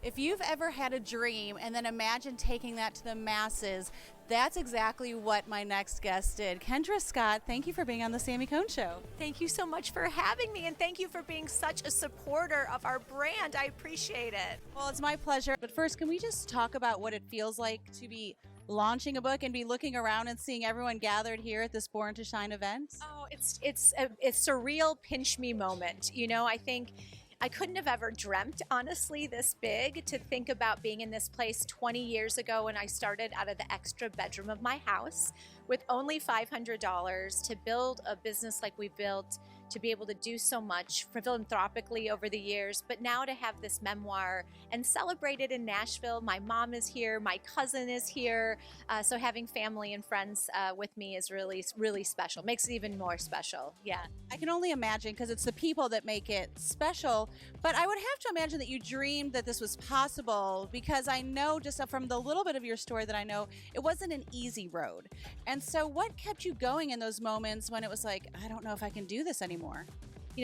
If you've ever had a dream and then imagine taking that to the masses, that's exactly what my next guest did. Kendra Scott, thank you for being on the Sami Cone Show. Thank you so much for having me, and thank you for being such a supporter of our brand. I appreciate it. Well, it's my pleasure. But first, can we just talk about what it feels like to be launching a book and be looking around and seeing everyone gathered here at this Born to Shine event? Oh, it's a surreal pinch me moment. I think I couldn't have ever dreamt, honestly, this big, to think about being in this place 20 years ago when I started out of the extra bedroom of my house with only $500 to build a business like we built, to be able to do so much philanthropically over the years, but now to have this memoir and celebrate it in Nashville. My mom is here, my cousin is here, so having family and friends with me is really, really special. Makes it even more special, yeah. I can only imagine, because it's the people that make it special, but I would have to imagine that you dreamed that this was possible, because I know just from the little bit of your story that I know, it wasn't an easy road. And so what kept you going in those moments when it was like, I don't know if I can do this anymore?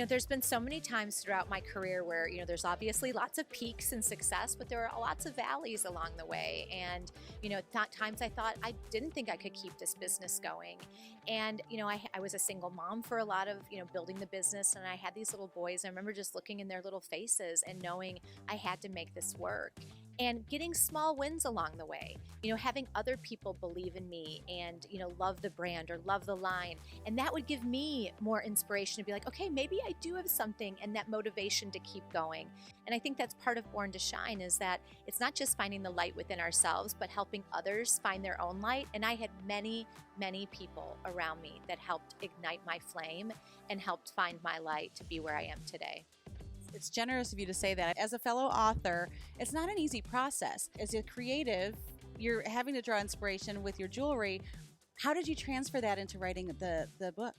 There's been so many times throughout my career where, there's obviously lots of peaks and success, but there are lots of valleys along the way. And, times I thought I didn't think I could keep this business going. And, I was a single mom for a lot of, building the business, and I had these little boys. I remember just looking in their little faces and knowing I had to make this work. And getting small wins along the way, having other people believe in me and, love the brand or love the line. And that would give me more inspiration to be like, okay, maybe I do have something, and that motivation to keep going. And I think that's part of Born to Shine, is that it's not just finding the light within ourselves, but helping others find their own light. And I had many, many people around me that helped ignite my flame and helped find my light to be where I am today. It's generous of you to say that. As a fellow author, it's not an easy process. As a creative, you're having to draw inspiration with your jewelry. How did you transfer that into writing the book?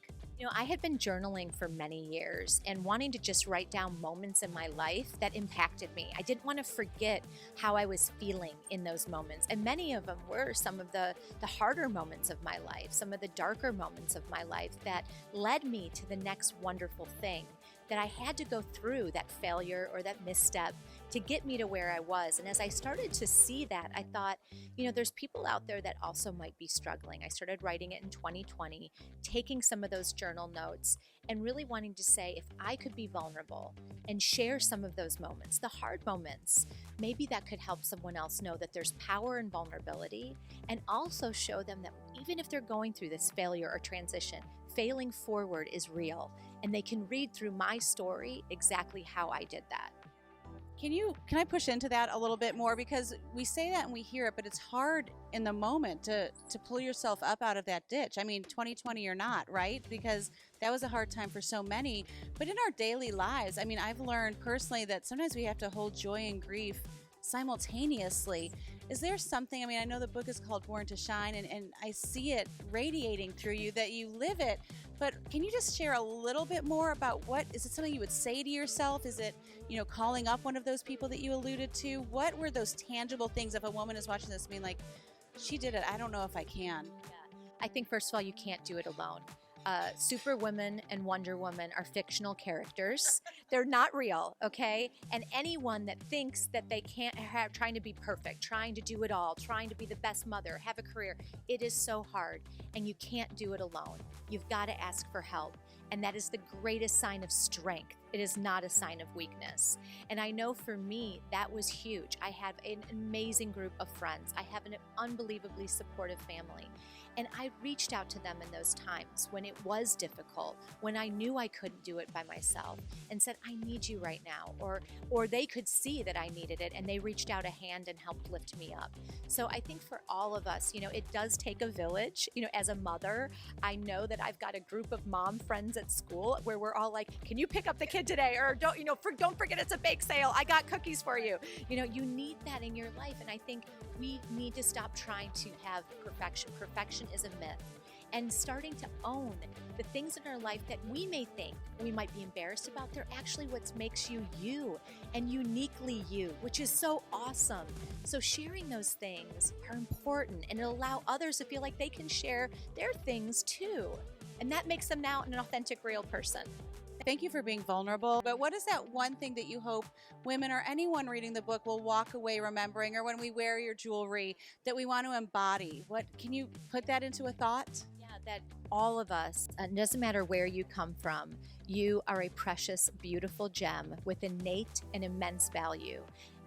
I had been journaling for many years and wanting to just write down moments in my life that impacted me. I didn't want to forget how I was feeling in those moments. And many of them were some of the harder moments of my life, some of the darker moments of my life that led me to the next wonderful thing, that I had to go through that failure or that misstep to get me to where I was. And as I started to see that, I thought, there's people out there that also might be struggling. I started writing it in 2020, taking some of those journal notes and really wanting to say, if I could be vulnerable and share some of those moments, the hard moments, maybe that could help someone else know that there's power in vulnerability, and also show them that even if they're going through this failure or transition, failing forward is real, and they can read through my story exactly how I did that. Can I push into that a little bit more? Because we say that and we hear it, but it's hard in the moment to pull yourself up out of that ditch. I mean, 2020 or not, right? Because that was a hard time for so many. But in our daily lives, I mean, I've learned personally that sometimes we have to hold joy and grief simultaneously. Is there something, I know the book is called Born to Shine, and I see it radiating through you, that you live it, but can you just share a little bit more about is it something you would say to yourself? Is it, calling up one of those people that you alluded to? What were those tangible things, if a woman is watching this being like, she did it, I don't know if I can? Yeah. I think, first of all, you can't do it alone. Superwoman and Wonder Woman are fictional characters. They're not real, okay? And anyone that thinks that they can't trying to be perfect, trying to do it all, trying to be the best mother, have a career, it is so hard, and you can't do it alone. You've got to ask for help, and that is the greatest sign of strength. It is not a sign of weakness. And I know for me, that was huge. I have an amazing group of friends. I have an unbelievably supportive family. And I reached out to them in those times when it was difficult, when I knew I couldn't do it by myself, and said, I need you right now. Or they could see that I needed it, and they reached out a hand and helped lift me up. So I think for all of us, it does take a village. As a mother, I know that I've got a group of mom friends at school where we're all like, can you pick up the kid today? Or don't forget it's a bake sale. I got cookies for you. You need that in your life. And I think we need to stop trying to have perfection. Perfection is a myth. And starting to own the things in our life that we may think we might be embarrassed about, they're actually what makes you you and uniquely you, which is so awesome. So sharing those things are important, and it'll allow others to feel like they can share their things too. And that makes them now an authentic, real person. Thank you for being vulnerable. But what is that one thing that you hope women or anyone reading the book will walk away remembering, or when we wear your jewelry, that we want to embody? What can you put that into a thought? Yeah, that all of us, it doesn't matter where you come from, you are a precious, beautiful gem with innate and immense value.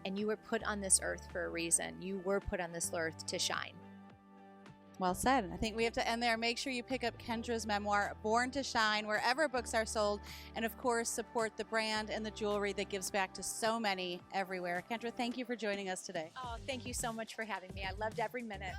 And you were put on this earth for a reason. You were put on this earth to shine. Well said. I think we have to end there. Make sure you pick up Kendra's memoir, Born to Shine, wherever books are sold. And of course, support the brand and the jewelry that gives back to so many everywhere. Kendra, thank you for joining us today. Oh, thank you so much for having me. I loved every minute.